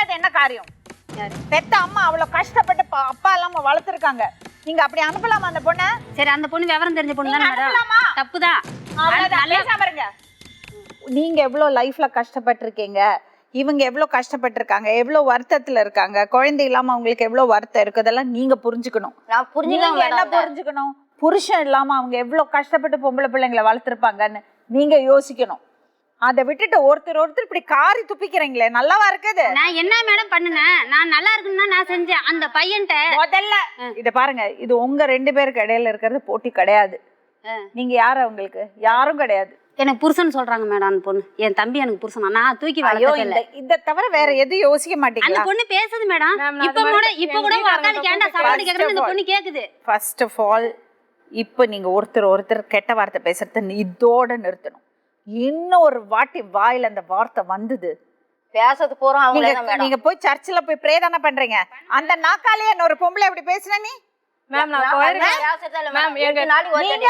பண்ணது என்ன காரியம்? பெத்த அம்மா அவ்வளவு கஷ்டப்பட்டு அப்பா இல்லாம வளர்த்துருக்காங்க. நீங்க அப்படி அனுப்பலாமா அந்த பொண்ண? சரி அந்த பொண்ணு விவரம் தெரிஞ்ச பொண்ணு தானே மேடம். தப்புதான். பாருங்க, நீங்க எவ்வளவு லைஃப்ல கஷ்டப்பட்டிருக்கீங்க, இவங்க எவ்வளவு கஷ்டப்பட்டிருக்காங்க, எவ்வளவு வருத்தத்துல இருக்காங்க, குழந்தை இல்லாம அவங்களுக்கு எவ்வளவு வருத்தம் இருக்கு, அதெல்லாம் நீங்க புரிஞ்சுக்கணும். நான் புரிஞ்சுக்கணும். என்ன புரிஞ்சுக்கணும்? புருஷன் இல்லாம அவங்க எவ்வளவு கஷ்டப்பட்டு பொம்பளை பிள்ளைங்களை வளர்த்திருப்பாங்கன்னு நீங்க யோசிக்கணும். அதை விட்டுட்டு ஒருத்தர் இப்படி காரி துப்பிக்கிறீங்களே, நல்லாவா இருக்குது? நான் என்ன மேடம் பண்ணுனேன்? நான் நல்லா இருக்குன்னு நான் செஞ்சேன். அந்த பையன்ட்ட முதல்ல இத பாருங்க, இது உங்க 2 பேருக்கு இடையில இருக்கிறது போட்டி கிடையாது. நீங்க யாரு அவங்களுக்கு? யாரும் கிடையாது. எனக்கு புருஷன் சொல்றாங்க மேடம். அந்த பொண்ணு என் தம்பி எனக்கு புருஷனா? நான் தூக்கி வளர்த்தல. இத தவிர வேற எதுவும் யோசிக்க மாட்டீங்களா? அந்த பொண்ணு பேசுது மேடம். இப்ப கூட அக்காளுக்கு ஏன்டா சப்போர்ட் கேக்குறேன்னு இந்த பொண்ணு கேக்குது. ஃபர்ஸ்ட் ஆஃப் ஆல் இப்போ நீங்க ஒருத்தர் கெட்ட வார்த்தை பேசுறத இதோட நிறுத்தணும். இன்னொரு வாட்டி வாயில அந்த வார்த்தை வந்தது பேசது போறோம் அவங்களே தான் மேடம். நீங்க போய் சர்ச்சில் போய் ப்ரே தானே பண்றீங்க. அந்த நாக்காலே இன்னொரு பொம்பளை எப்படி பேசுன நீ? மேம் நான் போயிருக்கேன் மேம். எங்க நீங்க